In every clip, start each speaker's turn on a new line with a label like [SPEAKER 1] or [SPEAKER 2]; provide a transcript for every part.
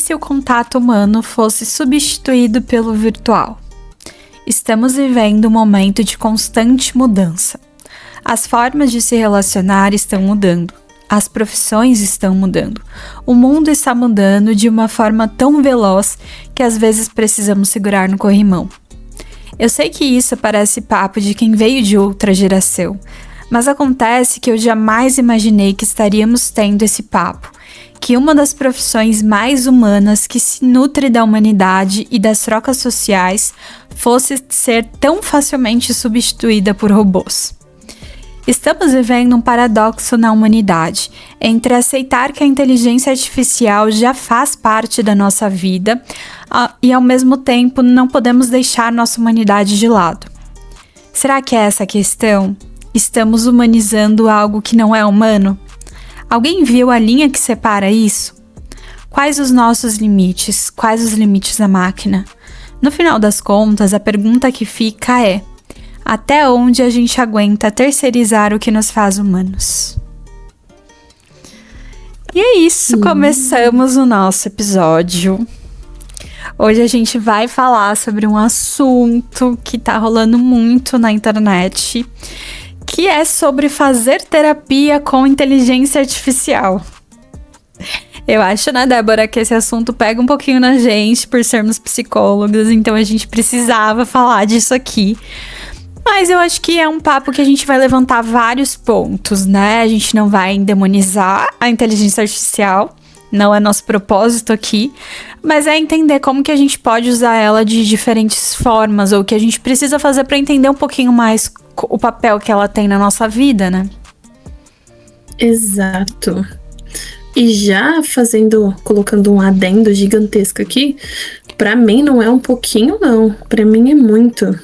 [SPEAKER 1] se o contato humano fosse substituído pelo virtual? Estamos vivendo um momento de constante mudança. As formas de se relacionar estão mudando. As profissões estão mudando. O mundo está mudando de uma forma tão veloz que às vezes precisamos segurar no corrimão. Eu sei que isso parece papo de quem veio de outra geração, mas acontece que eu jamais imaginei que estaríamos tendo esse papo, que uma das profissões mais humanas que se nutre da humanidade e das trocas sociais fosse ser tão facilmente substituída por robôs. Estamos vivendo um paradoxo na humanidade, entre aceitar que a inteligência artificial já faz parte da nossa vida e, ao mesmo tempo, não podemos deixar nossa humanidade de lado. Será que é essa a questão? Estamos humanizando algo que não é humano? Alguém viu a linha que separa isso? Quais os nossos limites? Quais os limites da máquina? No final das contas, a pergunta que fica é: até onde a gente aguenta terceirizar o que nos faz humanos? E é isso, começamos o nosso episódio. Hoje a gente vai falar sobre um assunto que tá rolando muito na internet, que é sobre fazer terapia com inteligência artificial. Eu acho, né, Débora, que esse assunto pega um pouquinho na gente por sermos psicólogas, então a gente precisava falar disso aqui. Mas eu acho que é um papo que a gente vai levantar vários pontos, né? A gente não vai demonizar a inteligência artificial, não é nosso propósito aqui, mas é entender como que a gente pode usar ela de diferentes formas, ou o que a gente precisa fazer para entender um pouquinho mais o papel que ela tem na nossa vida, né?
[SPEAKER 2] Exato. E já colocando um adendo gigantesco aqui, pra mim não é um pouquinho, não. Pra mim é muito.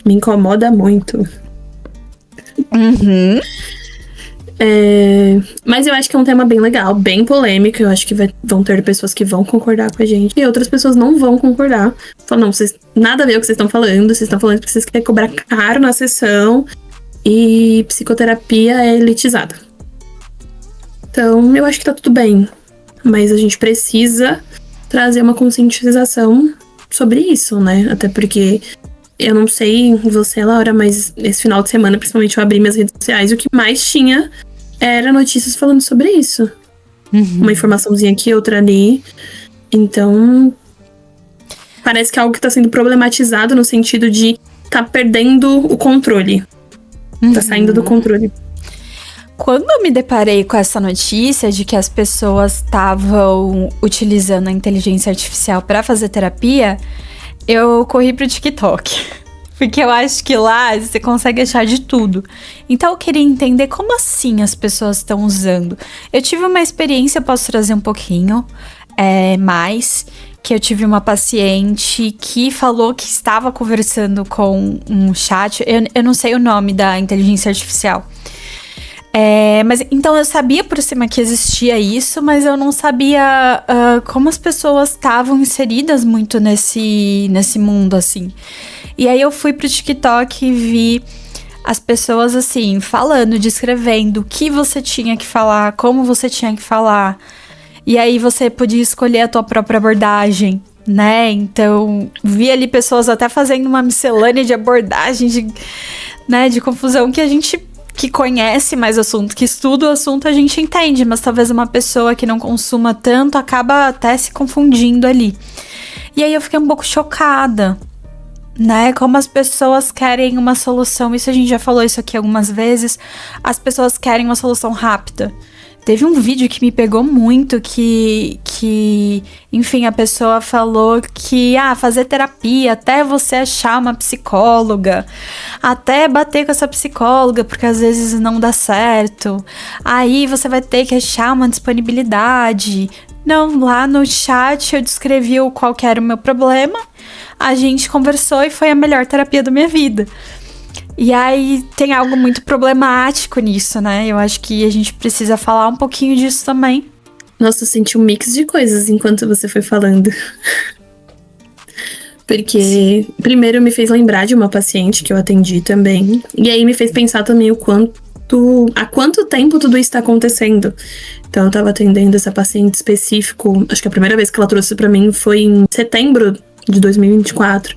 [SPEAKER 2] Me incomoda muito. Mas eu acho que é um tema bem legal, bem polêmico. Eu acho que vão ter pessoas que vão concordar com a gente e outras pessoas não vão concordar. Falam, não, vocês nada a ver com o que vocês estão falando. Vocês estão falando que vocês querem cobrar caro na sessão e psicoterapia é elitizada. Então, eu acho que tá tudo bem. Mas a gente precisa trazer uma conscientização sobre isso, né? Até porque eu não sei você, Laura, mas esse final de semana, principalmente, eu abri minhas redes sociais e o que mais tinha era notícias falando sobre isso. Uma informaçãozinha aqui, outra ali. Então, parece que é algo que tá sendo problematizado no sentido de tá perdendo o controle. Tá saindo do controle.
[SPEAKER 1] Quando eu me deparei com essa notícia de que as pessoas estavam utilizando a inteligência artificial para fazer terapia, eu corri pro TikTok. Porque eu acho que lá você consegue achar de tudo. Então eu queria entender como assim as pessoas estão usando. Eu tive uma experiência, eu posso trazer um pouquinho mais, que eu tive uma paciente que falou que estava conversando com um chat. Eu não sei o nome da inteligência artificial. Mas então eu sabia por cima que existia isso, mas eu não sabia como as pessoas estavam inseridas muito nesse mundo, assim. E aí eu fui pro TikTok e vi as pessoas, assim, falando, descrevendo o que você tinha que falar, como você tinha que falar. E aí você podia escolher a tua própria abordagem, né? Então, vi ali pessoas até fazendo uma miscelânea de abordagem, de confusão que a gente que conhece mais o assunto, que estuda o assunto, a gente entende, mas talvez uma pessoa que não consuma tanto acaba até se confundindo ali. E aí eu fiquei um pouco chocada, né? Como as pessoas querem uma solução, isso a gente já falou isso aqui algumas vezes, as pessoas querem uma solução rápida. Teve um vídeo que me pegou muito, que enfim, a pessoa falou que fazer terapia até você achar uma psicóloga, até bater com essa psicóloga, porque às vezes não dá certo. Aí você vai ter que achar uma disponibilidade. Não, lá no chat eu descrevi qual que era o meu problema, a gente conversou e foi a melhor terapia da minha vida. E aí tem algo muito problemático nisso, né? Eu acho que a gente precisa falar um pouquinho disso também.
[SPEAKER 2] Nossa, eu senti um mix de coisas enquanto você foi falando. Porque primeiro me fez lembrar de uma paciente que eu atendi também. E aí me fez pensar também o quanto há quanto tempo tudo isso tá acontecendo. Então eu tava atendendo essa paciente específico, acho que a primeira vez que ela trouxe pra mim foi em setembro de 2024.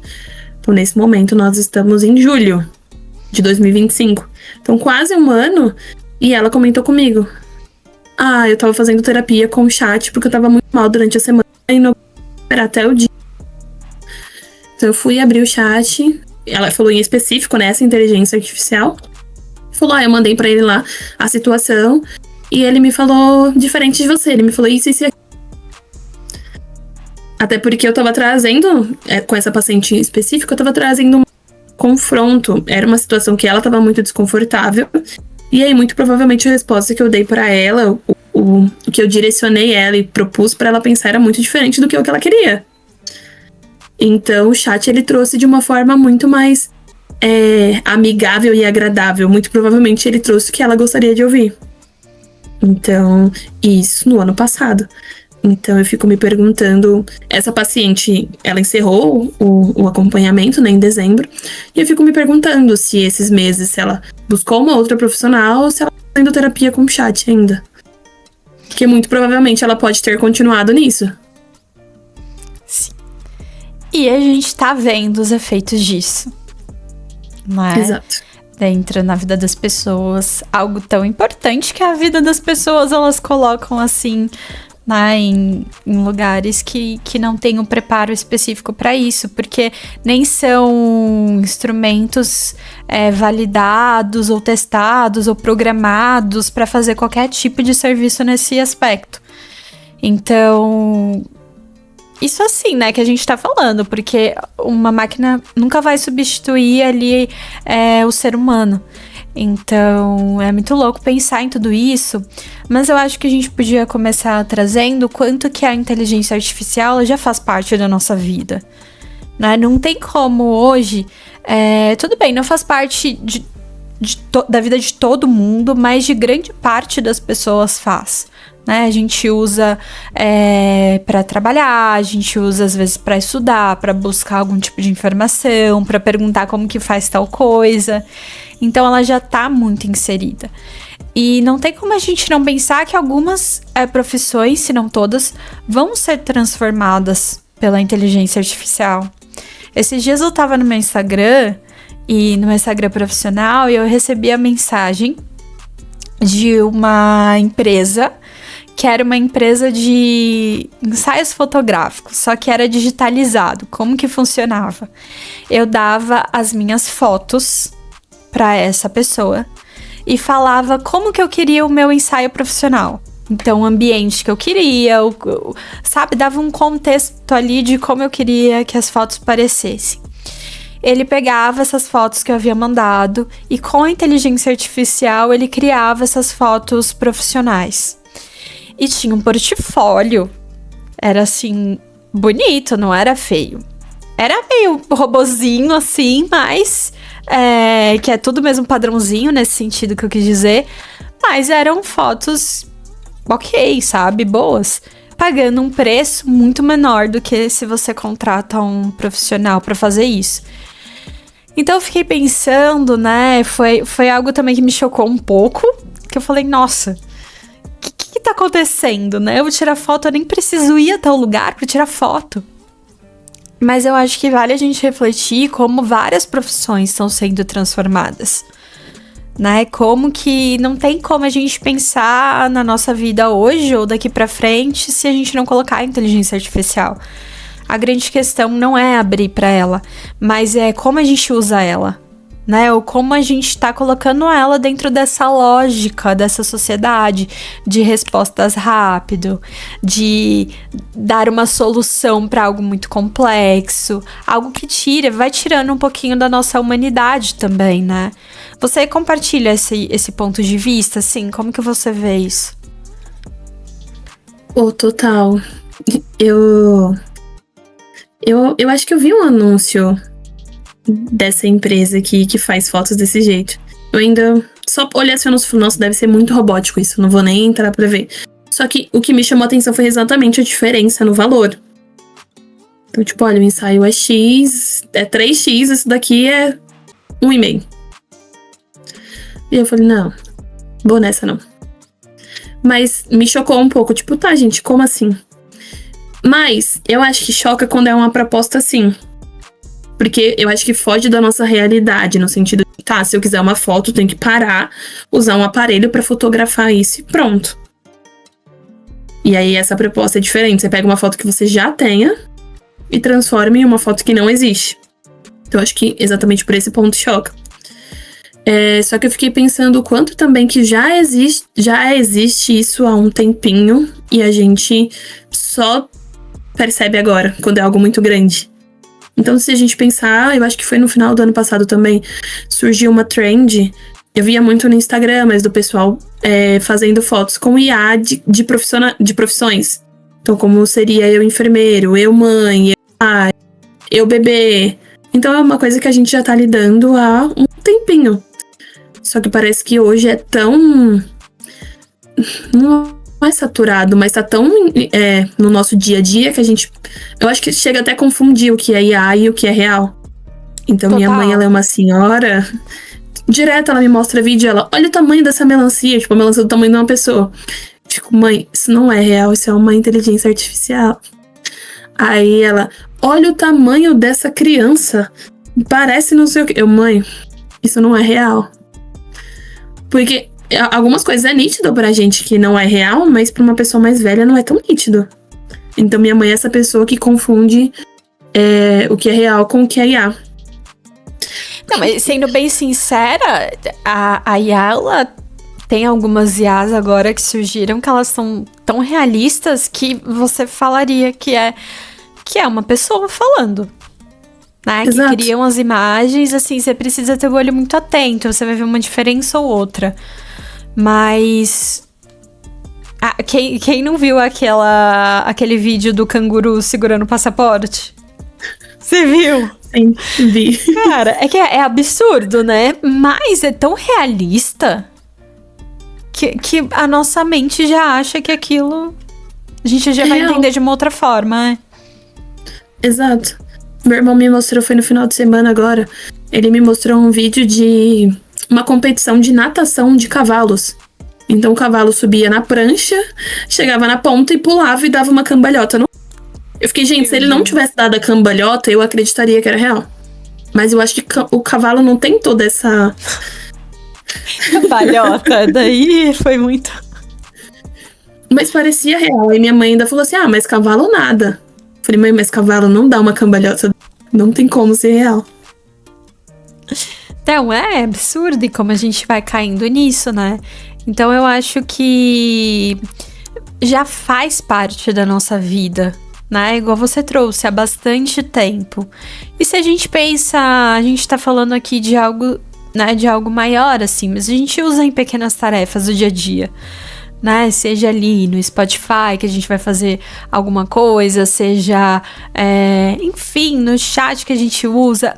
[SPEAKER 2] Então nesse momento nós estamos em julho de 2025. Então quase um ano, e ela comentou comigo: eu tava fazendo terapia com o chat porque eu tava muito mal durante a semana e não esperar até o dia. Então eu fui abrir o chat, ela falou em específico, né, essa inteligência artificial. Falou, eu mandei pra ele lá a situação e ele me falou diferente de você. Ele me falou isso e aquilo. Até porque eu tava trazendo, com essa paciente específica, eu tava trazendo um confronto. Era uma situação que ela tava muito desconfortável. E aí, muito provavelmente, a resposta que eu dei pra ela, o que eu direcionei ela e propus pra ela pensar era muito diferente do que ela queria. Então, o chat, ele trouxe de uma forma muito mais amigável e agradável. Muito provavelmente ele trouxe o que ela gostaria de ouvir. Então, isso no ano passado. Então eu fico me perguntando, essa paciente, ela encerrou o acompanhamento, né, em dezembro, e eu fico me perguntando se esses meses, se ela buscou uma outra profissional ou se ela tá fazendo terapia com chat ainda. Porque muito provavelmente ela pode ter continuado nisso.
[SPEAKER 1] Sim. E a gente tá vendo os efeitos disso. Não é?
[SPEAKER 2] Exato.
[SPEAKER 1] Entra na vida das pessoas, algo tão importante que a vida das pessoas elas colocam assim, né, em lugares que não tem um preparo específico para isso, porque nem são instrumentos validados ou testados ou programados para fazer qualquer tipo de serviço nesse aspecto. Então, isso assim, né, que a gente tá falando, porque uma máquina nunca vai substituir ali o ser humano. Então, é muito louco pensar em tudo isso, mas eu acho que a gente podia começar trazendo o quanto que a inteligência artificial ela já faz parte da nossa vida, né? Não tem como hoje, tudo bem, não faz parte da vida de todo mundo, mas de grande parte das pessoas faz. Né? A gente usa para trabalhar, a gente usa às vezes para estudar, para buscar algum tipo de informação, para perguntar como que faz tal coisa. Então ela já tá muito inserida. E não tem como a gente não pensar que algumas profissões, se não todas, vão ser transformadas pela inteligência artificial. Esses dias eu tava no meu Instagram, e no meu Instagram profissional, e eu recebi a mensagem de uma empresa que era uma empresa de ensaios fotográficos, só que era digitalizado. Como que funcionava? Eu dava as minhas fotos para essa pessoa e falava como que eu queria o meu ensaio profissional. Então, o ambiente que eu queria, sabe? Dava um contexto ali de como eu queria que as fotos parecessem. Ele pegava essas fotos que eu havia mandado e com a inteligência artificial ele criava essas fotos profissionais. E tinha um portfólio. Era assim, bonito, não era feio. Era meio robozinho assim, mas que é tudo mesmo padrãozinho nesse sentido que eu quis dizer. Mas eram fotos ok, sabe? Boas. Pagando um preço muito menor do que se você contrata um profissional para fazer isso. Então eu fiquei pensando, né? Foi algo também que me chocou um pouco. Que eu falei, nossa, o que tá acontecendo, né? Eu vou tirar foto, eu nem preciso ir até o lugar pra tirar foto. Mas eu acho que vale a gente refletir como várias profissões estão sendo transformadas, né? Como que não tem como a gente pensar na nossa vida hoje ou daqui pra frente se a gente não colocar a inteligência artificial. A grande questão não é abrir pra ela, mas é como a gente usa ela, né? Ou como a gente tá colocando ela dentro dessa lógica, dessa sociedade de respostas rápido, de dar uma solução para algo muito complexo, algo que vai tirando um pouquinho da nossa humanidade também, né? Você compartilha esse ponto de vista, assim? Como que você vê isso?
[SPEAKER 2] Total. Eu acho que eu vi um anúncio dessa empresa que faz fotos desse jeito. Eu ainda só olhei assim, nossa, deve ser muito robótico isso, não vou nem entrar pra ver. Só que o que me chamou a atenção foi exatamente a diferença no valor. Então, tipo, olha, o ensaio é X, é 3X, esse daqui é 1,5. E eu falei, não, vou nessa não. Mas me chocou um pouco, tipo, tá, gente, como assim? Mas eu acho que choca quando é uma proposta assim. Porque eu acho que foge da nossa realidade, no sentido de, tá, se eu quiser uma foto, eu tenho que parar, usar um aparelho pra fotografar isso e pronto. E aí essa proposta é diferente. Você pega uma foto que você já tenha e transforma em uma foto que não existe. Então eu acho que exatamente por esse ponto choca. Só que eu fiquei pensando o quanto também que já existe isso há um tempinho e a gente só percebe agora, quando é algo muito grande. Então, se a gente pensar, eu acho que foi no final do ano passado também, surgiu uma trend, eu via muito no Instagram, mas do pessoal fazendo fotos com IA de profissões. Então, como seria eu enfermeiro, eu mãe, eu pai, eu bebê. Então, é uma coisa que a gente já tá lidando há um tempinho. Só que parece que hoje é tão... Não é saturado, mas tá tão no nosso dia a dia que a gente... Eu acho que chega até a confundir o que é IA e o que é real. Então, Total. Minha mãe, ela é uma senhora... Direto ela me mostra vídeo, ela... Olha o tamanho dessa melancia, tipo, a melancia do tamanho de uma pessoa. Tipo, mãe, isso não é real, isso é uma inteligência artificial. Aí ela... Olha o tamanho dessa criança. Parece não sei o que. Mãe, isso não é real. Porque algumas coisas é nítido pra gente que não é real, mas pra uma pessoa mais velha não é tão nítido. Então minha mãe é essa pessoa que confunde o que é real com o que é IA.
[SPEAKER 1] Não, mas sendo bem sincera, a IA, ela tem algumas IAs agora que surgiram que elas são tão realistas que você falaria que é uma pessoa falando. Né, que criam as imagens, assim, você precisa ter o olho muito atento, você vai ver uma diferença ou outra. Mas... quem não viu aquele vídeo do canguru segurando o passaporte? Você viu?
[SPEAKER 2] Sim, vi.
[SPEAKER 1] Cara, é que é absurdo, né? Mas é tão realista que a nossa mente já acha que aquilo... A gente já vai entender de uma outra forma, né?
[SPEAKER 2] Exato. Meu irmão me mostrou, foi no final de semana agora, ele me mostrou um vídeo de uma competição de natação de cavalos. Então o cavalo subia na prancha, chegava na ponta e pulava e dava uma cambalhota. Eu fiquei, gente, se ele não tivesse dado a cambalhota, eu acreditaria que era real. Mas eu acho que o cavalo não tem toda essa...
[SPEAKER 1] Cambalhota, daí foi muito...
[SPEAKER 2] Mas parecia real. Aí minha mãe ainda falou assim, mas cavalo nada. Falei, mãe, mas cavalo não dá uma cambalhota. Não tem como ser real.
[SPEAKER 1] Então, é absurdo e como a gente vai caindo nisso, né? Então, eu acho que já faz parte da nossa vida, né? Igual você trouxe há bastante tempo. E se a gente pensa, a gente tá falando aqui de algo, né? De algo maior, assim, mas a gente usa em pequenas tarefas do dia a dia. Né? Seja ali no Spotify que a gente vai fazer alguma coisa, seja, enfim, no chat que a gente usa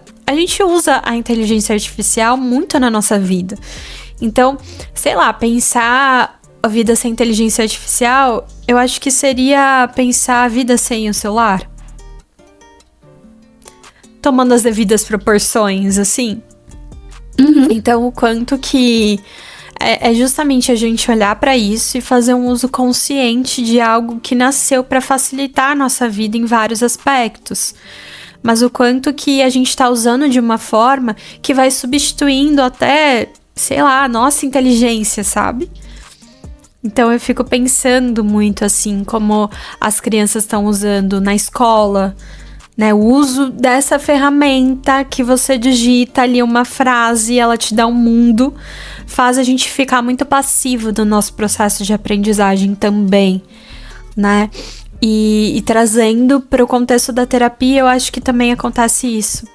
[SPEAKER 1] a inteligência artificial muito na nossa vida. Então, sei lá, pensar a vida sem inteligência artificial, eu acho que seria pensar a vida sem o celular. Tomando as devidas proporções, assim.
[SPEAKER 2] Uhum.
[SPEAKER 1] Então, o quanto que... É justamente a gente olhar para isso e fazer um uso consciente de algo que nasceu para facilitar a nossa vida em vários aspectos. Mas o quanto que a gente está usando de uma forma que vai substituindo até, sei lá, a nossa inteligência, sabe? Então eu fico pensando muito assim, como as crianças estão usando na escola, né? O uso dessa ferramenta que você digita ali uma frase e ela te dá um mundo, faz a gente ficar muito passivo do nosso processo de aprendizagem também, né? E trazendo para o contexto da terapia, eu acho que também acontece isso,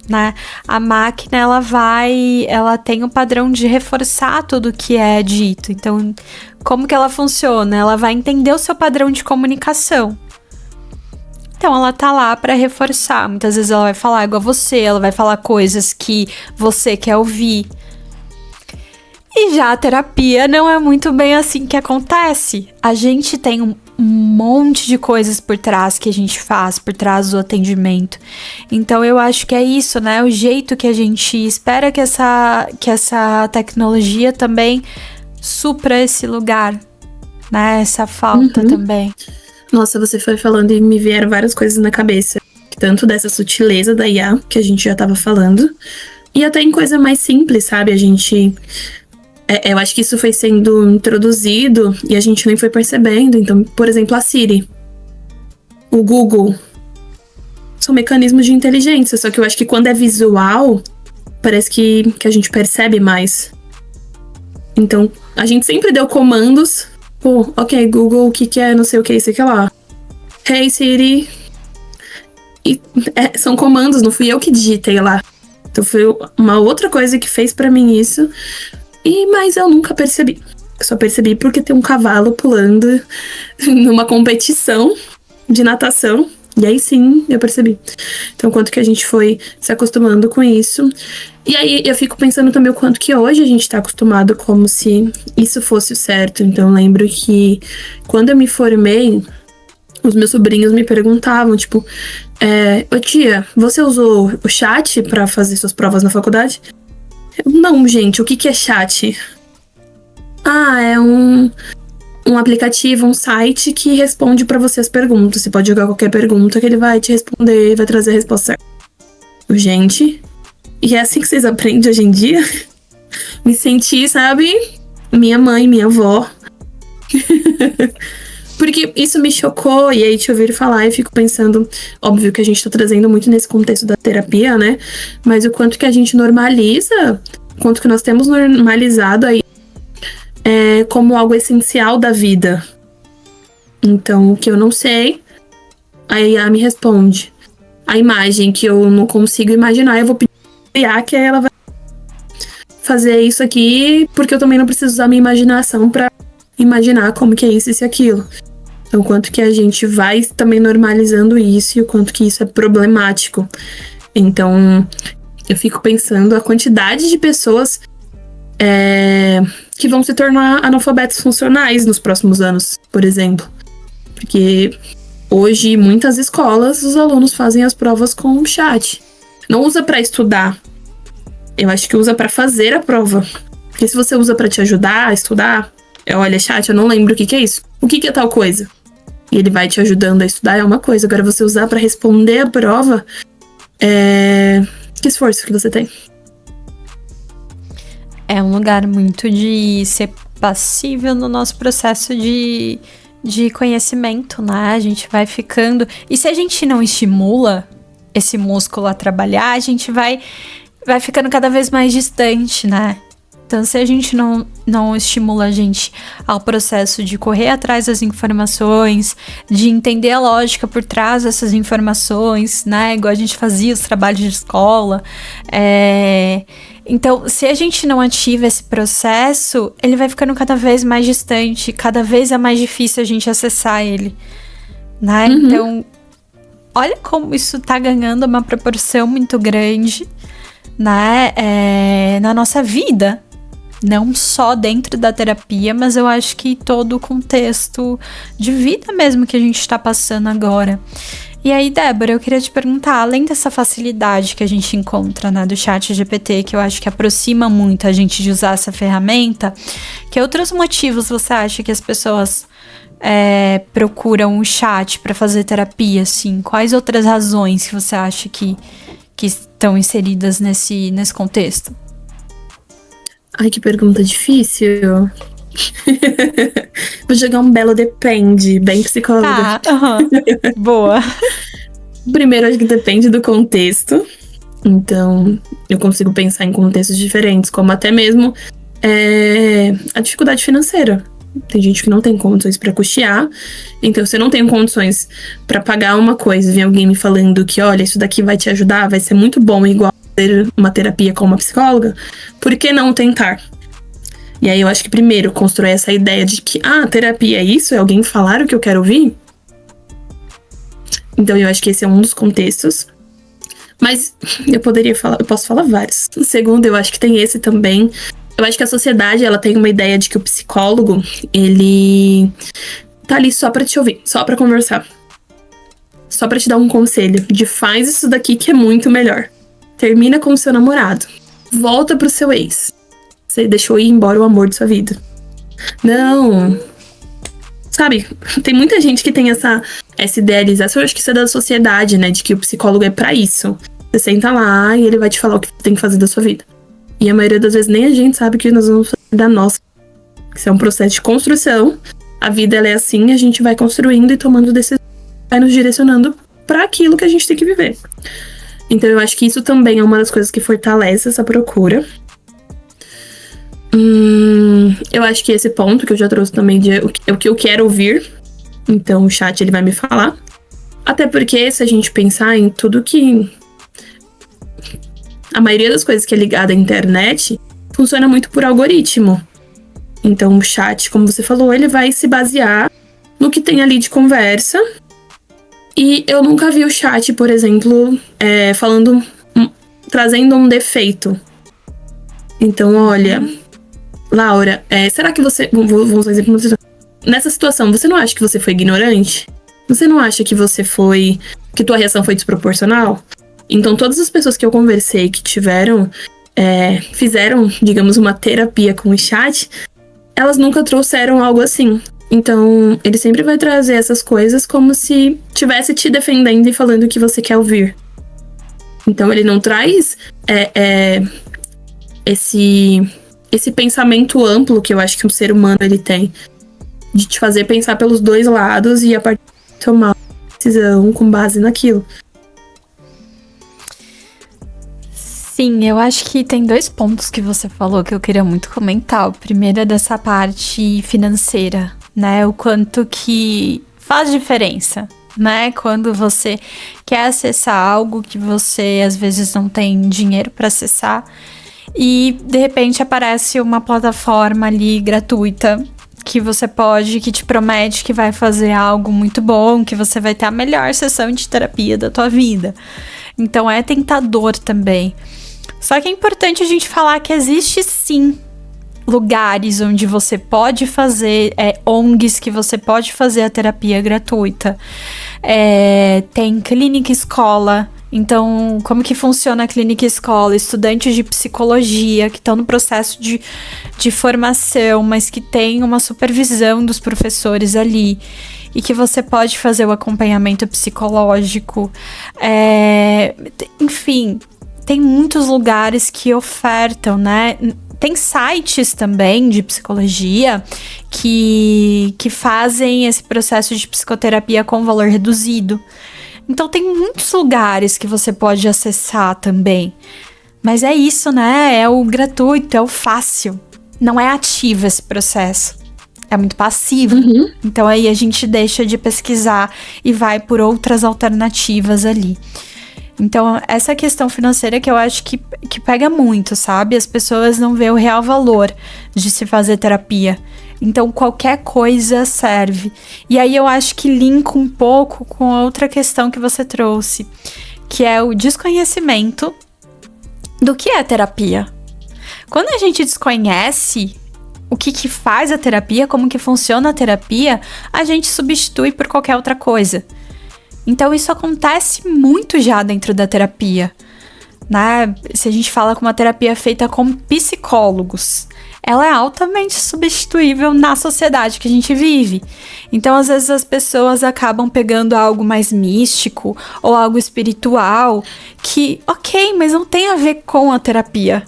[SPEAKER 1] né? A máquina, ela tem um padrão de reforçar tudo que é dito. Então, como que ela funciona? Ela vai entender o seu padrão de comunicação. Então, ela tá lá para reforçar. Muitas vezes ela vai falar igual a você, ela vai falar coisas que você quer ouvir. E já a terapia não é muito bem assim que acontece. A gente tem um monte de coisas por trás que a gente faz, por trás do atendimento. Então, eu acho que é isso, né? O jeito que a gente espera que essa tecnologia também supra esse lugar, né? Essa falta também.
[SPEAKER 2] Nossa, você foi falando e me vieram várias coisas na cabeça. Tanto dessa sutileza da IA, que a gente já tava falando, e até em coisa mais simples, sabe? A gente... eu acho que isso foi sendo introduzido e a gente nem foi percebendo. Então, por exemplo, a Siri, o Google, são mecanismos de inteligência. Só que eu acho que quando é visual, parece que a gente percebe mais. Então, a gente sempre deu comandos. Pô, ok, Google, o que é não sei o que, isso aqui lá. Hey, Siri. E são comandos, não fui eu que digitei lá. Então foi uma outra coisa que fez pra mim isso. Mas eu nunca percebi. Eu só percebi porque tem um cavalo pulando numa competição de natação. E aí sim, eu percebi. Então, quanto que a gente foi se acostumando com isso. E aí, eu fico pensando também o quanto que hoje a gente tá acostumado como se isso fosse o certo. Então, eu lembro que quando eu me formei, os meus sobrinhos me perguntavam, tipo... Ô tia, você usou o chat pra fazer suas provas na faculdade? Não, gente, o que é chat? É um aplicativo, um site que responde pra você as perguntas. Você pode jogar qualquer pergunta que ele vai te responder, vai trazer a resposta certa. Gente, e é assim que vocês aprendem hoje em dia? Me senti, sabe? Minha mãe, minha avó. Porque isso me chocou, e aí te ouvir falar e fico pensando, óbvio que a gente tá trazendo muito nesse contexto da terapia, né? Mas o quanto que a gente normaliza, o quanto que nós temos normalizado aí como algo essencial da vida. Então, o que eu não sei, a IA me responde. A imagem que eu não consigo imaginar, eu vou pedir a IA que ela vai fazer isso aqui, porque eu também não preciso usar minha imaginação pra imaginar como que é isso e aquilo. Então, o quanto que a gente vai também normalizando isso e o quanto que isso é problemático. Então, eu fico pensando a quantidade de pessoas que vão se tornar analfabetos funcionais nos próximos anos, por exemplo. Porque hoje, muitas escolas, os alunos fazem as provas com o chat. Não usa para estudar. Eu acho que usa para fazer a prova. Porque se você usa para te ajudar a estudar, olha, chat, eu não lembro o que é isso. O que é tal coisa? E ele vai te ajudando a estudar, é uma coisa. Agora, você usar pra responder a prova, que esforço que você tem?
[SPEAKER 1] É um lugar muito de ser passível no nosso processo de conhecimento, né? A gente vai ficando... E se a gente não estimula esse músculo a trabalhar, a gente vai ficando cada vez mais distante, né? Então, se a gente não estimula a gente ao processo de correr atrás das informações, de entender a lógica por trás dessas informações, né? Igual a gente fazia os trabalhos de escola. Então, se a gente não ativa esse processo, ele vai ficando cada vez mais distante, cada vez é mais difícil a gente acessar ele, né? Uhum. Então, olha como isso tá ganhando uma proporção muito grande, né? Na nossa vida. Não só dentro da terapia, mas eu acho que todo o contexto de vida mesmo que a gente está passando agora. E aí, Débora, eu queria te perguntar, além dessa facilidade que a gente encontra, né, do ChatGPT, que eu acho que aproxima muito a gente de usar essa ferramenta, que outros motivos você acha que as pessoas procuram o chat para fazer terapia, assim? Quais outras razões que você acha que estão inseridas nesse contexto?
[SPEAKER 2] Ai, que pergunta difícil. Vou jogar um belo depende, bem psicóloga.
[SPEAKER 1] Boa.
[SPEAKER 2] Primeiro, acho que depende do contexto. Então, eu consigo pensar em contextos diferentes, como até mesmo a dificuldade financeira. Tem gente que não tem condições para custear. Então, se eu não tenho condições para pagar uma coisa e vem alguém me falando que, olha, isso daqui vai te ajudar, vai ser muito bom, igual ter uma terapia com uma psicóloga, por que não tentar? E aí eu acho que primeiro constrói essa ideia de que, terapia é isso? É alguém falar o que eu quero ouvir? Então eu acho que esse é um dos contextos. Mas eu posso falar vários. O segundo, eu acho que tem esse também. Eu acho que a sociedade, ela tem uma ideia de que o psicólogo, ele tá ali só pra te ouvir, só pra conversar. Só pra te dar um conselho de faz isso daqui que é muito melhor. Termina com o seu namorado. Volta pro seu ex. Você deixou ir embora o amor de sua vida. Não. Sabe, tem muita gente que tem essa idealização, eu acho que isso é da sociedade, né? De que o psicólogo é pra isso. Você senta lá e ele vai te falar o que tem que fazer da sua vida. E a maioria das vezes nem a gente sabe o que nós vamos fazer da nossa. Isso é um processo de construção. A vida, ela é assim, a gente vai construindo e tomando decisões, vai nos direcionando pra aquilo que a gente tem que viver. Então eu acho que isso também é uma das coisas que fortalece essa procura. Eu acho que esse ponto que eu já trouxe também de o que eu quero ouvir. Então o chat ele vai me falar. Até porque se a gente pensar em tudo que... A maioria das coisas que é ligada à internet funciona muito por algoritmo. Então o chat, como você falou, ele vai se basear no que tem ali de conversa. E eu nunca vi o chat, por exemplo, trazendo um defeito. Então, olha, Laura, será que você... Vou usar um exemplo. Nessa situação, você não acha que você foi ignorante? Você não acha que que tua reação foi desproporcional? Então, todas as pessoas que eu conversei que fizeram, digamos, uma terapia com o chat, elas nunca trouxeram algo assim. Então, ele sempre vai trazer essas coisas como se estivesse te defendendo e falando o que você quer ouvir. Então, ele não traz esse pensamento amplo que eu acho que um ser humano ele tem, de te fazer pensar pelos dois lados e a partir de tomar uma decisão com base naquilo.
[SPEAKER 1] Sim, eu acho que tem 2 pontos que você falou que eu queria muito comentar. O primeiro é dessa parte financeira, né? O quanto que faz diferença, né? Quando você quer acessar algo que você às vezes não tem dinheiro para acessar e de repente aparece uma plataforma ali gratuita que te promete que vai fazer algo muito bom, que você vai ter a melhor sessão de terapia da tua vida. Então é tentador também. Só que é importante a gente falar que existe sim lugares onde você pode fazer, ONGs que você pode fazer a terapia gratuita. Tem clínica escola. Então, como que funciona a clínica escola? Estudantes de psicologia que estão no processo de formação, mas que tem uma supervisão dos professores ali. E que você pode fazer o acompanhamento psicológico. Enfim, tem muitos lugares que ofertam, né? Tem sites também de psicologia que fazem esse processo de psicoterapia com valor reduzido. Então tem muitos lugares que você pode acessar também. Mas é isso, né? É o gratuito, é o fácil. Não é ativo esse processo. É muito passivo.
[SPEAKER 2] Uhum.
[SPEAKER 1] Então aí a gente deixa de pesquisar e vai por outras alternativas ali. Então, essa questão financeira que eu acho que pega muito, sabe? As pessoas não vêem o real valor de se fazer terapia. Então, qualquer coisa serve. E aí, eu acho que linka um pouco com a outra questão que você trouxe, que é o desconhecimento do que é terapia. Quando a gente desconhece o que faz a terapia, como que funciona a terapia, a gente substitui por qualquer outra coisa. Então, isso acontece muito já dentro da terapia, né? Se a gente fala com uma terapia feita com psicólogos, ela é altamente substituível na sociedade que a gente vive. Então, às vezes, as pessoas acabam pegando algo mais místico ou algo espiritual que, ok, mas não tem a ver com a terapia.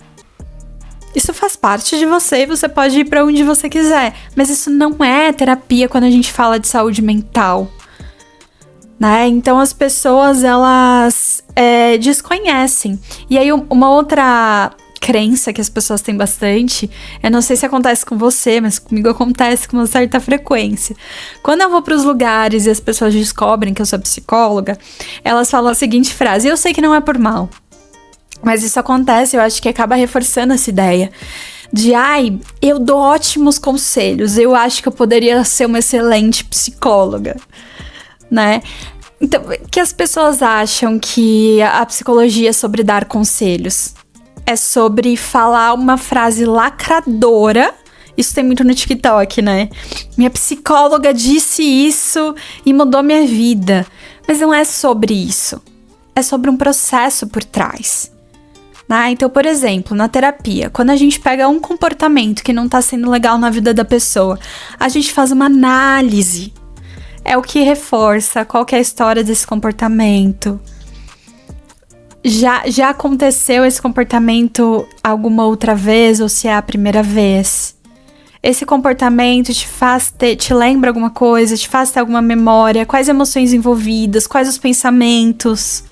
[SPEAKER 1] Isso faz parte de você e você pode ir para onde você quiser. Mas isso não é terapia quando a gente fala de saúde mental. Né? Então as pessoas elas desconhecem. E aí uma outra crença que as pessoas têm bastante, eu não sei se acontece com você, mas comigo acontece com uma certa frequência. Quando eu vou para os lugares e as pessoas descobrem que eu sou psicóloga, elas falam a seguinte frase: eu sei que não é por mal, mas isso acontece, eu acho que acaba reforçando essa ideia de eu dou ótimos conselhos, eu acho que eu poderia ser uma excelente psicóloga, né? Então, que as pessoas acham que a psicologia é sobre dar conselhos. É sobre falar uma frase lacradora. Isso tem muito no TikTok, né? Minha psicóloga disse isso e mudou minha vida. Mas não é sobre isso. É sobre um processo por trás. né? Então, por exemplo, na terapia, quando a gente pega um comportamento que não tá sendo legal na vida da pessoa, a gente faz uma análise. É o que reforça qual que é a história desse comportamento. Já aconteceu esse comportamento alguma outra vez ou se é a primeira vez? Esse comportamento te lembra alguma coisa, te faz ter alguma memória? Quais emoções envolvidas? Quais os pensamentos?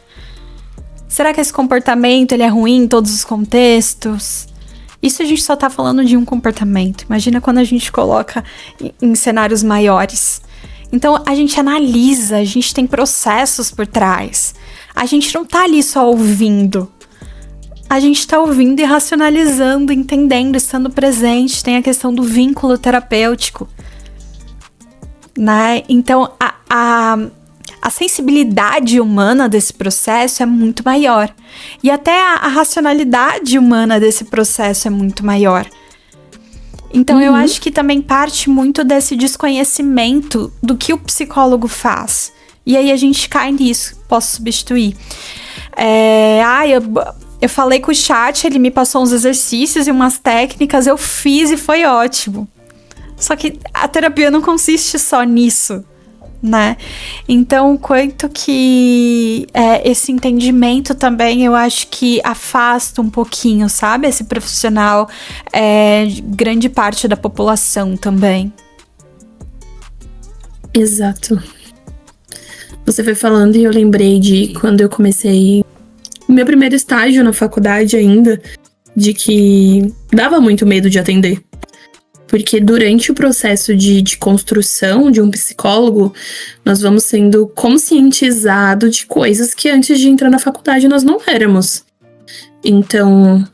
[SPEAKER 1] Será que esse comportamento ele é ruim em todos os contextos? Isso a gente só tá falando de um comportamento. Imagina quando a gente coloca em cenários maiores. Então, a gente analisa, a gente tem processos por trás. A gente não tá ali só ouvindo. A gente tá ouvindo e racionalizando, entendendo, estando presente. Tem a questão do vínculo terapêutico, né? Então, a sensibilidade humana desse processo é muito maior. E até a racionalidade humana desse processo é muito maior. Então, eu acho que também parte muito desse desconhecimento do que o psicólogo faz. E aí a gente cai nisso, posso substituir. Eu falei com o chat, ele me passou uns exercícios e umas técnicas, eu fiz e foi ótimo. Só que a terapia não consiste só nisso, né? Então, quanto que esse entendimento também, eu acho que afasta um pouquinho, sabe? Esse profissional de grande parte da população também.
[SPEAKER 2] Exato. Você foi falando e eu lembrei de quando eu comecei o meu primeiro estágio na faculdade ainda, de que dava muito medo de atender. Porque durante o processo de construção de um psicólogo, nós vamos sendo conscientizados de coisas que antes de entrar na faculdade nós não éramos. Então,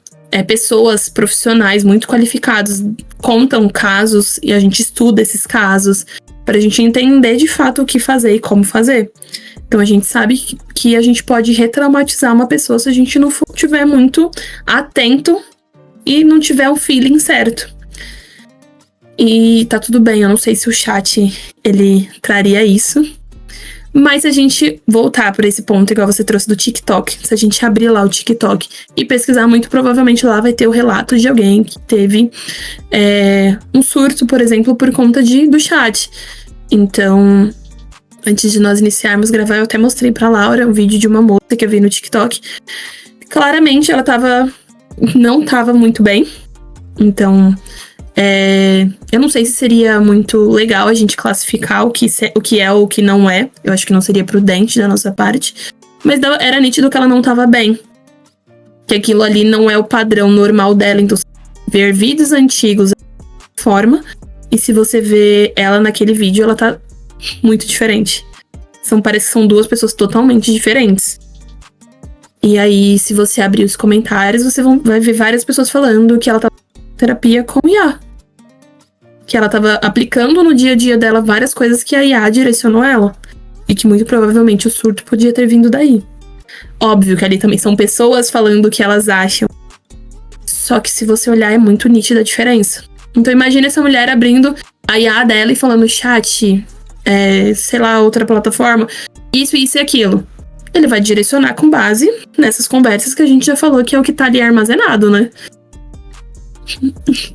[SPEAKER 2] pessoas profissionais muito qualificadas contam casos e a gente estuda esses casos para a gente entender de fato o que fazer e como fazer. Então a gente sabe que a gente pode retraumatizar uma pessoa se a gente não estiver muito atento e não tiver o feeling certo. E tá tudo bem, eu não sei se o chat ele traria isso. Mas se a gente voltar por esse ponto, igual você trouxe do TikTok, se a gente abrir lá o TikTok e pesquisar, muito provavelmente lá vai ter o relato de alguém que teve um surto, por exemplo, por conta do chat. Então, antes de nós iniciarmos gravar, eu até mostrei pra Laura um vídeo de uma moça que eu vi no TikTok. Claramente, ela não tava muito bem. Então, eu não sei se seria muito legal a gente classificar o que é ou o que não é. Eu acho que não seria prudente da nossa parte. Mas era nítido que ela não tava bem. Que aquilo ali não é o padrão normal dela. Então, ver vídeos antigos de forma. E se você vê ela naquele vídeo, ela tá muito diferente. Parece que são duas pessoas totalmente diferentes. E aí, se você abrir os comentários, você vai ver várias pessoas falando que ela tá em terapia com IA. Que ela tava aplicando no dia a dia dela várias coisas que a IA direcionou ela. E que muito provavelmente o surto podia ter vindo daí. Óbvio que ali também são pessoas falando o que elas acham. Só que se você olhar, é muito nítida a diferença. Então imagina essa mulher abrindo a IA dela e falando chat, sei lá, outra plataforma, isso e aquilo. Ele vai direcionar com base nessas conversas que a gente já falou que é o que tá ali armazenado, né?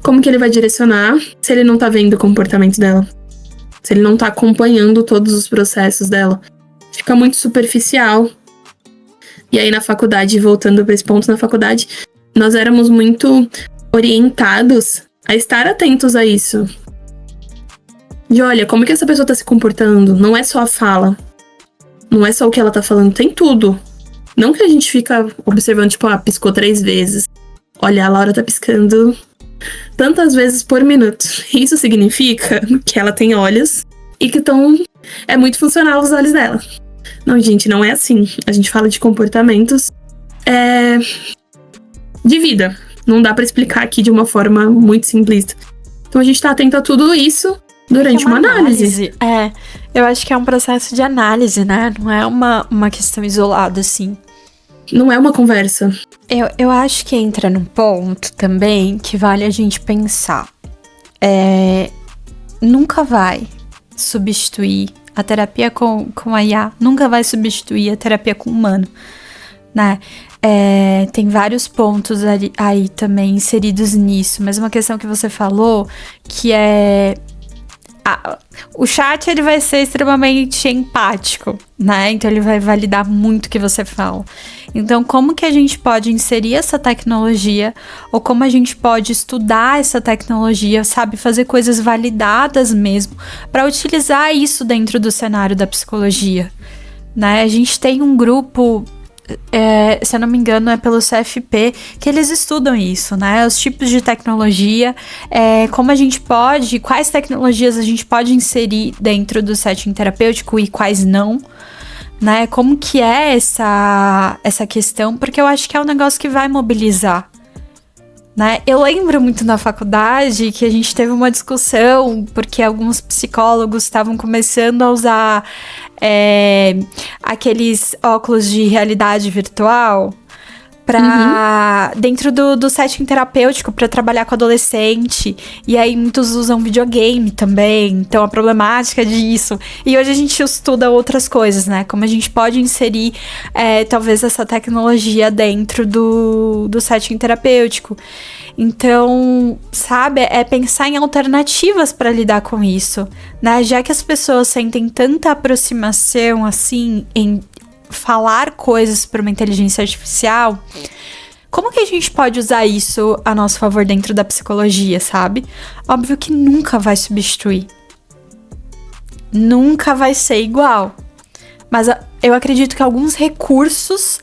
[SPEAKER 2] Como que ele vai direcionar se ele não tá vendo o comportamento dela? Se ele não tá acompanhando todos os processos dela? Fica muito superficial. E aí na faculdade, voltando pra esse ponto, na faculdade, nós éramos muito orientados a estar atentos a isso. De olha, como que essa pessoa tá se comportando? Não é só a fala. Não é só o que ela tá falando, tem tudo. Não que a gente fica observando, tipo, piscou 3 vezes. Olha, a Laura tá piscando tantas vezes por minuto. Isso significa que ela tem olhos e que é muito funcional os olhos dela. Não, gente, não é assim. A gente fala de comportamentos de vida. Não dá pra explicar aqui de uma forma muito simplista. Então a gente tá atento a tudo isso durante uma análise.
[SPEAKER 1] Eu acho que é um processo de análise, né? Não é uma questão isolada, assim.
[SPEAKER 2] Não é uma conversa.
[SPEAKER 1] Eu acho que entra num ponto também que vale a gente pensar. Nunca vai substituir a terapia com a IA, nunca vai substituir a terapia com o humano. né? Tem vários pontos aí também inseridos nisso, mas uma questão que você falou, que é... o chat, ele vai ser extremamente empático, né? Então, ele vai validar muito o que você fala. Então, como que a gente pode inserir essa tecnologia, ou como a gente pode estudar essa tecnologia, sabe? Fazer coisas validadas mesmo, para utilizar isso dentro do cenário da psicologia, né? A gente tem um grupo... se eu não me engano, é pelo CFP que eles estudam isso, né? Os tipos de tecnologia, como a gente pode, quais tecnologias a gente pode inserir dentro do setting terapêutico e quais não, né? Como que é essa questão, porque eu acho que é um negócio que vai mobilizar, né? Eu lembro muito na faculdade que a gente teve uma discussão, porque alguns psicólogos estavam começando a usar aqueles óculos de realidade virtual dentro do setting terapêutico para trabalhar com adolescente. E aí muitos usam videogame também, então a problemática disso. E hoje a gente estuda outras coisas, né? Como a gente pode inserir talvez essa tecnologia dentro do setting terapêutico. Então, sabe, pensar em alternativas para lidar com isso, né? Já que as pessoas sentem tanta aproximação, assim, em falar coisas para uma inteligência artificial, como que a gente pode usar isso a nosso favor dentro da psicologia, sabe? Óbvio que nunca vai substituir. Nunca vai ser igual. Mas eu acredito que alguns recursos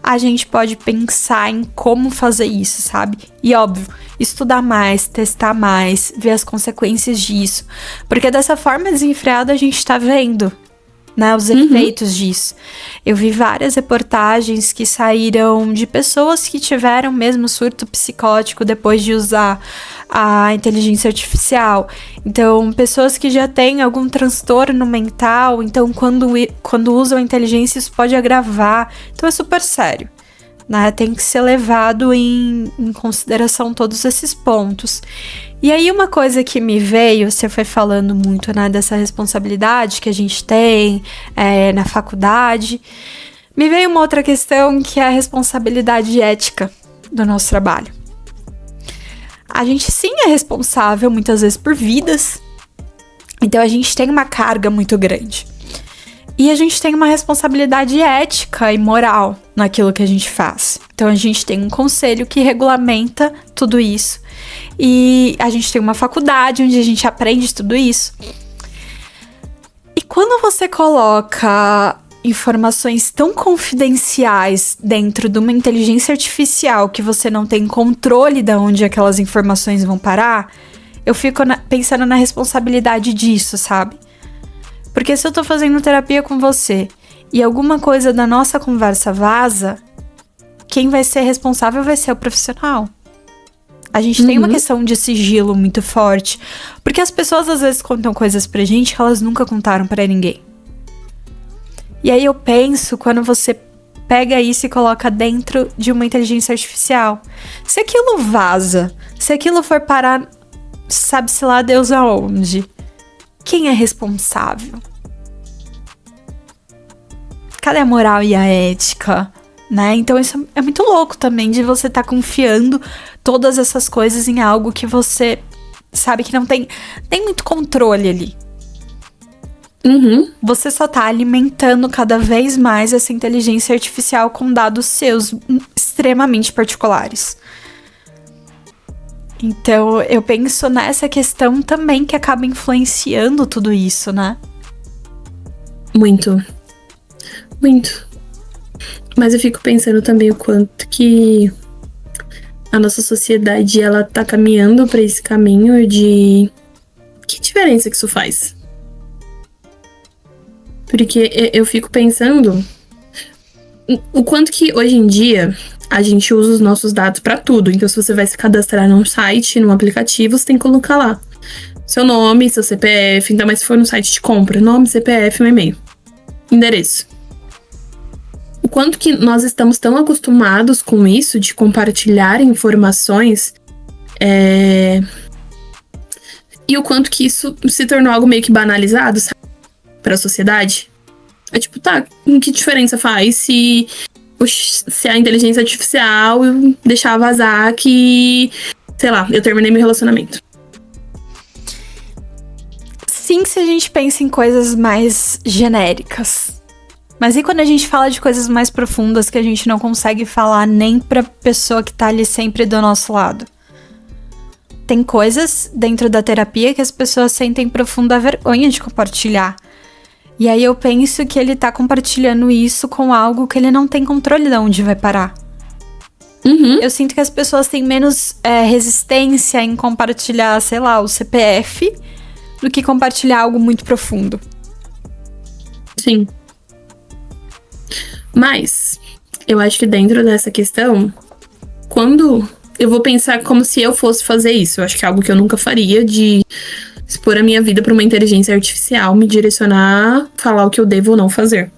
[SPEAKER 1] a gente pode pensar em como fazer isso, sabe? E óbvio, estudar mais, testar mais, ver as consequências disso. Porque dessa forma desenfreada a gente tá vendo, né, os efeitos disso. Eu vi várias reportagens que saíram de pessoas que tiveram mesmo surto psicótico depois de usar a inteligência artificial. Então, pessoas que já têm algum transtorno mental, então quando usam a inteligência isso pode agravar. Então é super sério, né? Tem que ser levado em consideração todos esses pontos. E aí uma coisa que me veio, você foi falando muito, né, dessa responsabilidade que a gente tem na faculdade, me veio uma outra questão que é a responsabilidade ética do nosso trabalho. A gente sim é responsável muitas vezes por vidas, então a gente tem uma carga muito grande. E a gente tem uma responsabilidade ética e moral naquilo que a gente faz. Então a gente tem um conselho que regulamenta tudo isso. E a gente tem uma faculdade onde a gente aprende tudo isso. E quando você coloca informações tão confidenciais dentro de uma inteligência artificial que você não tem controle de onde aquelas informações vão parar, eu fico pensando na responsabilidade disso, sabe? Porque se eu tô fazendo terapia com você e alguma coisa da nossa conversa vaza, quem vai ser responsável vai ser o profissional. A gente tem uma questão de sigilo muito forte, porque as pessoas às vezes contam coisas pra gente que elas nunca contaram pra ninguém. E aí eu penso, quando você pega isso e coloca dentro de uma inteligência artificial, se aquilo vaza, se aquilo for parar, sabe-se lá Deus aonde, quem é responsável? Cadê a moral e a ética? Né? Então isso é muito louco também, de você estar confiando todas essas coisas em algo que você sabe que não tem nem muito controle ali. Você só tá alimentando cada vez mais essa inteligência artificial com dados seus extremamente particulares. Então eu penso nessa questão também que acaba influenciando tudo isso, né?
[SPEAKER 2] Muito. Mas eu fico pensando também o quanto que a nossa sociedade, ela tá caminhando pra esse caminho de... Que diferença que isso faz? Porque eu fico pensando o quanto que hoje em dia a gente usa os nossos dados pra tudo. Então, se você vai se cadastrar num site, num aplicativo, você tem que colocar lá seu nome, seu CPF, ainda mais se for no site de compra, nome, CPF, um e-mail, endereço. O quanto que nós estamos tão acostumados com isso, de compartilhar informações, e o quanto que isso se tornou algo meio que banalizado, sabe, pra sociedade. É tipo, tá, que diferença faz se se a inteligência artificial deixar vazar que, sei lá, eu terminei meu relacionamento.
[SPEAKER 1] Sim, se a gente pensa em coisas mais genéricas. Mas e quando a gente fala de coisas mais profundas que a gente não consegue falar nem pra pessoa que tá ali sempre do nosso lado? Tem coisas dentro da terapia que as pessoas sentem profunda vergonha de compartilhar. E aí eu penso que ele tá compartilhando isso com algo que ele não tem controle de onde vai parar. Eu sinto que as pessoas têm menos resistência em compartilhar, sei lá, o CPF do que compartilhar algo muito profundo.
[SPEAKER 2] Sim. Mas eu acho que dentro dessa questão, quando eu vou pensar como se eu fosse fazer isso, eu acho que é algo que eu nunca faria, de expor a minha vida para uma inteligência artificial, me direcionar, falar o que eu devo ou não fazer.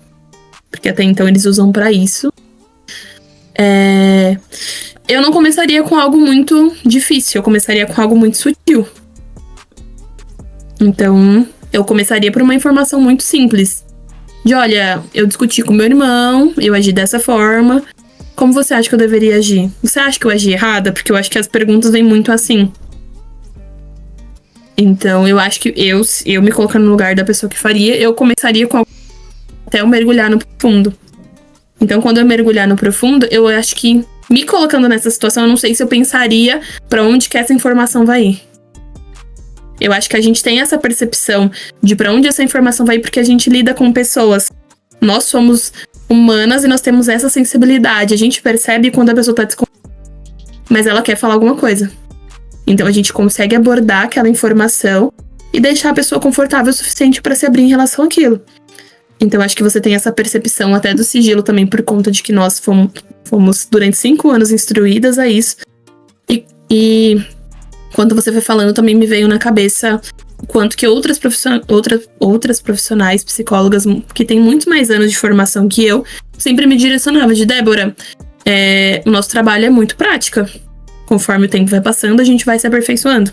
[SPEAKER 2] Porque até então eles usam para isso. Eu não começaria com algo muito difícil, eu começaria com algo muito sutil. Então, eu começaria por uma informação muito simples. De, olha, eu discuti com meu irmão, eu agi dessa forma. Como você acha que eu deveria agir? Você acha que eu agi errada? Porque eu acho que as perguntas vêm muito assim. Então, eu acho que eu me colocando no lugar da pessoa que faria, eu começaria com algo até eu mergulhar no profundo. Então, quando eu mergulhar no profundo, eu acho que, me colocando nessa situação, eu não sei se eu pensaria pra onde que essa informação vai ir. Eu acho que a gente tem essa percepção de pra onde essa informação vai ir porque a gente lida com pessoas. Nós somos humanas e nós temos essa sensibilidade. A gente percebe quando a pessoa tá desconfiada, mas ela quer falar alguma coisa. Então a gente consegue abordar aquela informação e deixar a pessoa confortável o suficiente pra se abrir em relação àquilo. Então acho que você tem essa percepção até do sigilo também por conta de que nós fomos durante 5 anos instruídas a isso. E quando você foi falando, também me veio na cabeça o quanto que outras profissionais, psicólogas, que têm muito mais anos de formação que eu, sempre me direcionavam de, Débora, o nosso trabalho é muito prática. Conforme o tempo vai passando, a gente vai se aperfeiçoando.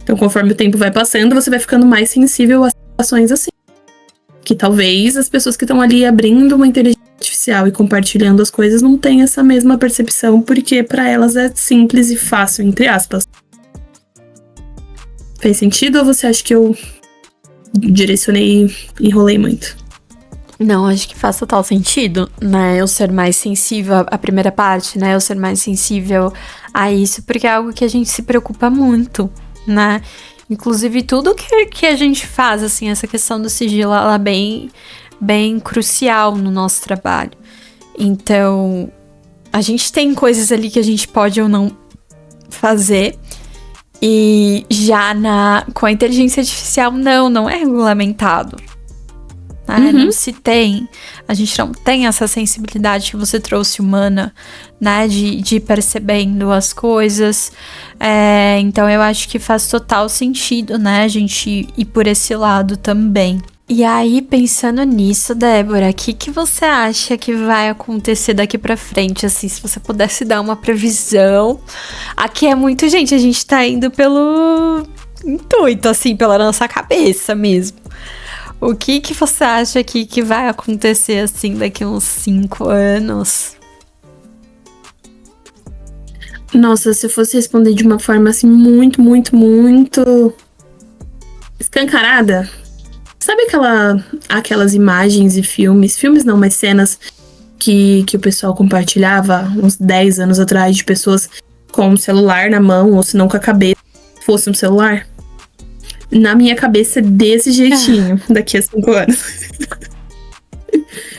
[SPEAKER 2] Então, conforme o tempo vai passando, você vai ficando mais sensível a situações assim. Que talvez as pessoas que estão ali abrindo uma inteligência artificial e compartilhando as coisas não tenham essa mesma percepção, porque para elas é simples e fácil, entre aspas. Fez sentido ou você acha que eu direcionei e enrolei muito?
[SPEAKER 1] Não, acho que faz total sentido, né? Eu ser mais sensível à primeira parte, né? Eu ser mais sensível a isso, porque é algo que a gente se preocupa muito, né? Inclusive, tudo que a gente faz, assim, essa questão do sigilo, ela é bem crucial no nosso trabalho. Então, a gente tem coisas ali que a gente pode ou não fazer. E já com a inteligência artificial, não é regulamentado. Né? Não se tem. A gente não tem essa sensibilidade que você trouxe humana, né? De ir percebendo as coisas. Então eu acho que faz total sentido, né? A gente ir por esse lado também. E aí, pensando nisso, Débora, o que você acha que vai acontecer daqui pra frente, assim, se você pudesse dar uma previsão? Aqui é muito, gente, a gente tá indo pelo intuito, assim, pela nossa cabeça mesmo. O que você acha que vai acontecer, assim, daqui uns 5 anos?
[SPEAKER 2] Nossa, se eu fosse responder de uma forma, assim, muito, muito, muito escancarada... Sabe aquelas imagens e filmes não, mas cenas que o pessoal compartilhava uns 10 anos atrás de pessoas com um celular na mão, ou se não com a cabeça, fosse um celular? Na minha cabeça, desse jeitinho, daqui a 5 anos.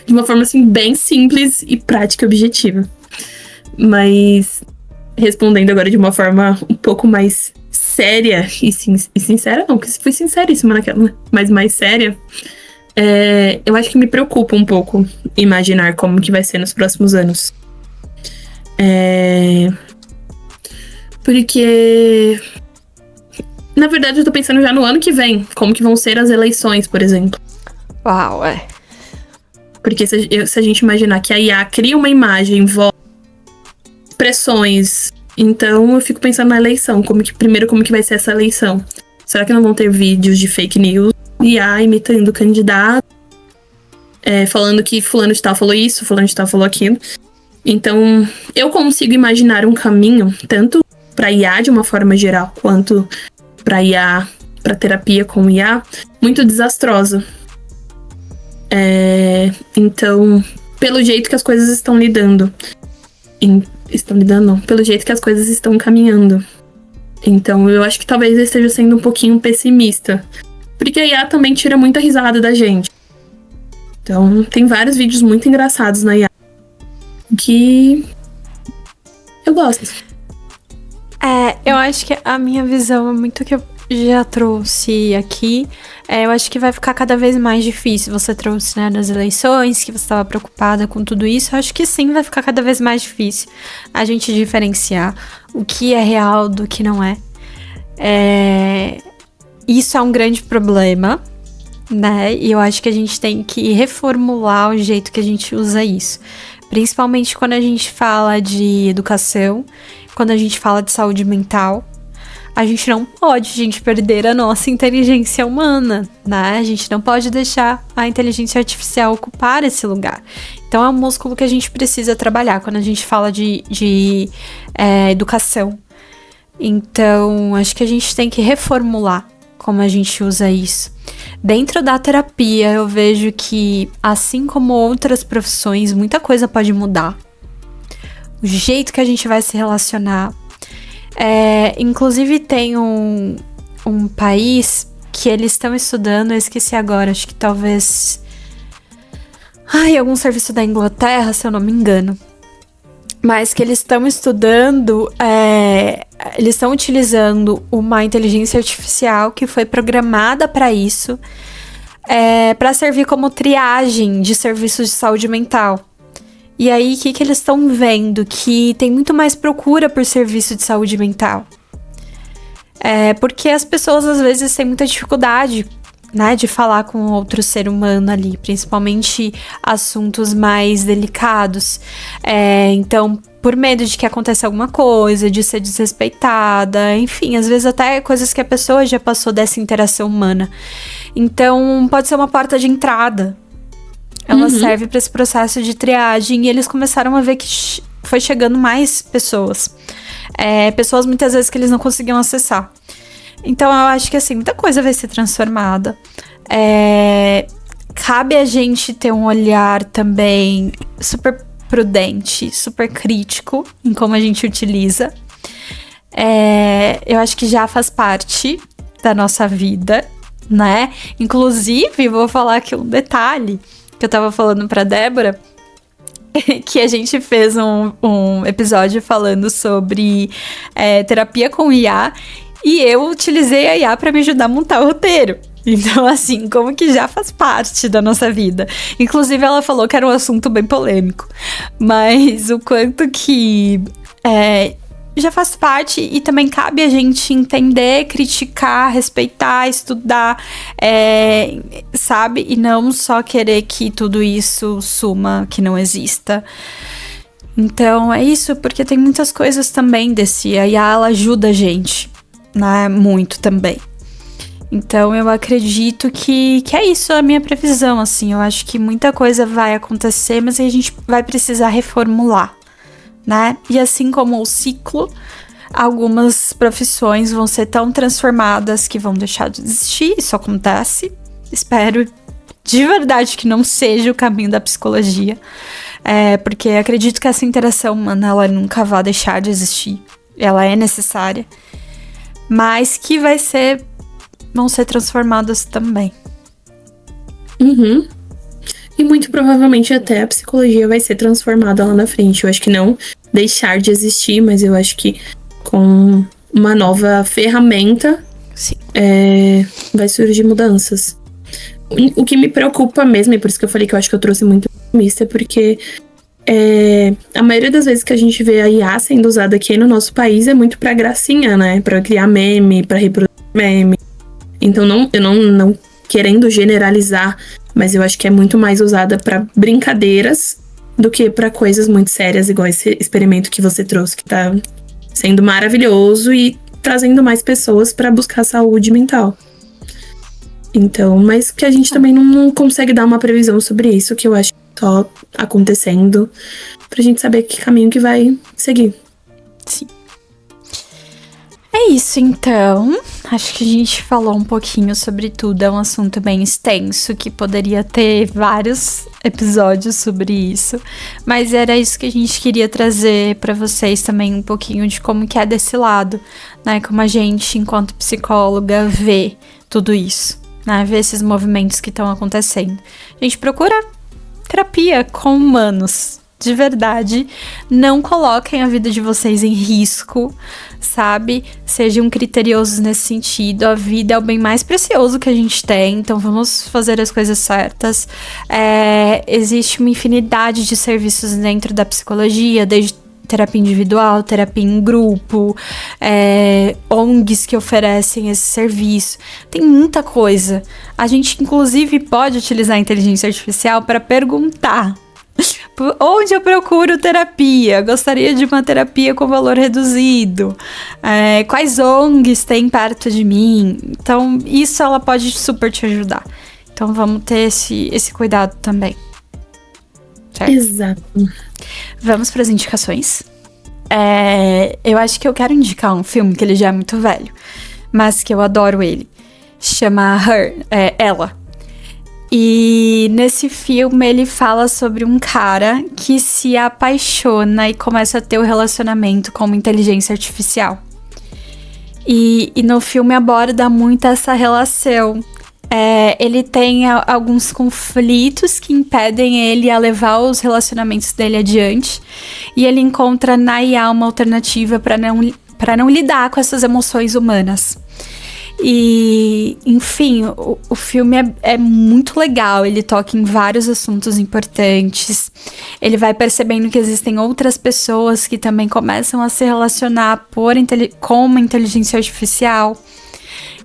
[SPEAKER 2] De uma forma, assim, bem simples e prática e objetiva. Mas, respondendo agora de uma forma um pouco mais séria e sincera, não, porque fui sinceríssima naquela, né? Mas mais séria, eu acho que me preocupa um pouco imaginar como que vai ser nos próximos anos. Porque, na verdade, eu tô pensando já no ano que vem, como que vão ser as eleições, por exemplo.
[SPEAKER 1] Uau,
[SPEAKER 2] Porque se a gente imaginar que a IA cria uma imagem, voz, expressões... Então, eu fico pensando na eleição. Como que vai ser essa eleição? Será que não vão ter vídeos de fake news? IA imitando o candidato? falando que fulano de tal falou isso, fulano de tal falou aquilo. Então, eu consigo imaginar um caminho, tanto para IA de uma forma geral, quanto para IA, para terapia com IA, muito desastrosa. Então, pelo jeito que as coisas estão lidando. Pelo jeito que as coisas estão caminhando. Então, eu acho que talvez eu esteja sendo um pouquinho pessimista. Porque a IA também tira muita risada da gente. Então, tem vários vídeos muito engraçados na IA que eu gosto.
[SPEAKER 1] Eu acho que a minha visão é muito que eu já trouxe aqui. Eu acho que vai ficar cada vez mais difícil. Você trouxe, né, nas eleições, que você estava preocupada com tudo isso. Eu acho que sim, vai ficar cada vez mais difícil a gente diferenciar o que é real do que não é. Isso é um grande problema, né? E eu acho que a gente tem que reformular o jeito que a gente usa isso. Principalmente quando a gente fala de educação, quando a gente fala de saúde mental. A gente não pode, perder a nossa inteligência humana, né? A gente não pode deixar a inteligência artificial ocupar esse lugar. Então, é um músculo que a gente precisa trabalhar quando a gente fala de educação. Então, acho que a gente tem que reformular como a gente usa isso. Dentro da terapia, eu vejo que, assim como outras profissões, muita coisa pode mudar. O jeito que a gente vai se relacionar. Inclusive tem um país que eles estão estudando, eu esqueci agora, acho que talvez algum serviço da Inglaterra, se eu não me engano, mas que eles estão estudando, eles estão utilizando uma inteligência artificial que foi programada para isso, para servir como triagem de serviços de saúde mental. E aí, o que eles estão vendo? Que tem muito mais procura por serviço de saúde mental. Porque as pessoas, às vezes, têm muita dificuldade, né, de falar com outro ser humano ali, principalmente assuntos mais delicados. Então, por medo de que aconteça alguma coisa, de ser desrespeitada, enfim, às vezes até coisas que a pessoa já passou dessa interação humana. Então, pode ser uma porta de entrada. Ela serve para esse processo de triagem e eles começaram a ver que foi chegando mais pessoas. Pessoas muitas vezes que eles não conseguiam acessar. Então eu acho que assim, muita coisa vai ser transformada. Cabe a gente ter um olhar também super prudente, super crítico em como a gente utiliza. Eu acho que já faz parte da nossa vida, né? Inclusive, vou falar aqui um detalhe que eu tava falando pra Débora, que a gente fez um episódio falando sobre terapia com IA, e eu utilizei a IA pra me ajudar a montar o roteiro. Então, assim, como que já faz parte da nossa vida. Inclusive, ela falou que era um assunto bem polêmico, mas o quanto que já faz parte e também cabe a gente entender, criticar, respeitar, estudar, sabe? E não só querer que tudo isso suma, que não exista. Então, é isso, porque tem muitas coisas também desse. A IA, ela ajuda a gente, né? Muito também. Então, eu acredito que é isso a minha previsão, assim. Eu acho que muita coisa vai acontecer, mas a gente vai precisar reformular, né? E assim como o ciclo, algumas profissões vão ser tão transformadas que vão deixar de existir. Isso acontece. Espero de verdade que não seja o caminho da psicologia. Porque acredito que essa interação humana, ela nunca vai deixar de existir. Ela é necessária. Mas que vão ser transformadas também.
[SPEAKER 2] E muito provavelmente até a psicologia vai ser transformada lá na frente. Eu acho que não deixar de existir, mas eu acho que com uma nova ferramenta vai surgir mudanças. O que me preocupa mesmo, e por isso que eu falei que eu acho que eu trouxe muito otimista, é porque a maioria das vezes que a gente vê a IA sendo usada aqui no nosso país é muito pra gracinha, né? Pra criar meme, pra reproduzir meme. Então eu não querendo generalizar, mas eu acho que é muito mais usada pra brincadeiras do que pra coisas muito sérias, igual esse experimento que você trouxe, que tá sendo maravilhoso e trazendo mais pessoas pra buscar saúde mental. Então, mas que a gente também não consegue dar uma previsão sobre isso, que eu acho que só acontecendo pra gente saber que caminho que vai seguir.
[SPEAKER 1] Sim. É isso, então. Acho que a gente falou um pouquinho sobre tudo. É um assunto bem extenso, que poderia ter vários episódios sobre isso. Mas era isso que a gente queria trazer pra vocês também, um pouquinho de como que é desse lado, né? Como a gente, enquanto psicóloga, vê tudo isso, né? Vê esses movimentos que estão acontecendo. A gente procura terapia com humanos. De verdade, não coloquem a vida de vocês em risco, sabe? Sejam criteriosos nesse sentido. A vida é o bem mais precioso que a gente tem, então vamos fazer as coisas certas. Existe uma infinidade de serviços dentro da psicologia, desde terapia individual, terapia em grupo, ONGs que oferecem esse serviço. Tem muita coisa. A gente, inclusive, pode utilizar a inteligência artificial para perguntar: onde eu procuro terapia? Gostaria de uma terapia com valor reduzido. Quais ONGs tem perto de mim? Então, isso ela pode super te ajudar. Então, vamos ter esse cuidado também. Certo?
[SPEAKER 2] Exato.
[SPEAKER 1] Vamos para as indicações. Eu acho que eu quero indicar um filme que ele já é muito velho, mas que eu adoro ele. Chama Her, Ela. E nesse filme ele fala sobre um cara que se apaixona e começa a ter um relacionamento com uma inteligência artificial. E no filme aborda muito essa relação. Ele tem alguns conflitos que impedem ele a levar os relacionamentos dele adiante. E ele encontra na IA uma alternativa para não lidar com essas emoções humanas. E, enfim, o filme é muito legal. Ele toca em vários assuntos importantes. Ele vai percebendo que existem outras pessoas que também começam a se relacionar com uma inteligência artificial.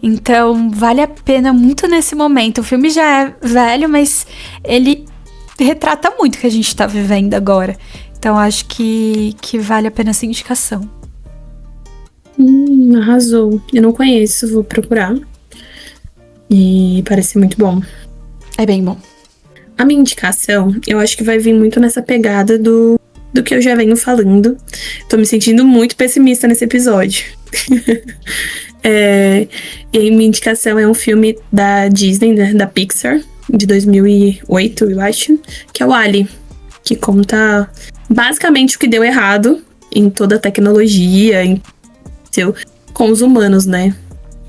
[SPEAKER 1] Então, vale a pena muito nesse momento. O filme já é velho, mas ele retrata muito o que a gente tá vivendo agora. Então, acho que vale a pena essa indicação.
[SPEAKER 2] Arrasou. Eu não conheço, vou procurar. E parece muito bom.
[SPEAKER 1] É bem bom.
[SPEAKER 2] A minha indicação, eu acho que vai vir muito nessa pegada do que eu já venho falando. Tô me sentindo muito pessimista nesse episódio. E aí, minha indicação é um filme da Disney, né, da Pixar, de 2008, eu acho, que é o WALL-E, que conta basicamente o que deu errado em toda a tecnologia, com os humanos, né?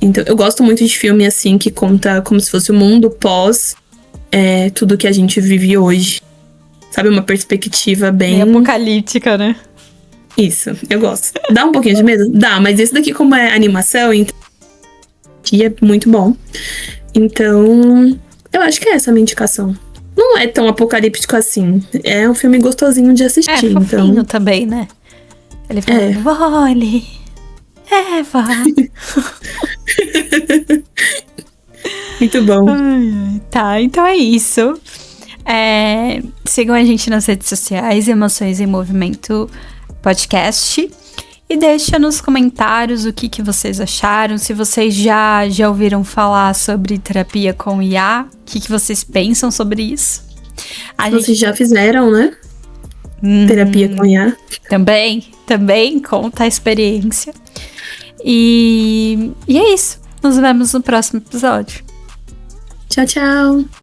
[SPEAKER 2] Então, eu gosto muito de filme assim, que conta como se fosse o mundo pós tudo que a gente vive hoje. Sabe, uma perspectiva bem
[SPEAKER 1] apocalíptica, né?
[SPEAKER 2] Isso, eu gosto. Dá um pouquinho de medo? Dá, mas esse daqui, como é animação, então é muito bom. Então, eu acho que é essa a minha indicação. Não é tão apocalíptico assim. É um filme gostosinho de assistir.
[SPEAKER 1] É fofinho também, né? Ele fala, Wally, Eva.
[SPEAKER 2] Muito bom.
[SPEAKER 1] Tá, então é isso. Sigam a gente nas redes sociais, Emoções em Movimento Podcast. E deixa nos comentários o que vocês acharam. Se vocês já ouviram falar sobre terapia com IA, o que vocês pensam sobre isso?
[SPEAKER 2] Vocês já fizeram, né? Terapia com IA.
[SPEAKER 1] Também conta a experiência. E é isso. Nos vemos no próximo episódio.
[SPEAKER 2] Tchau, tchau.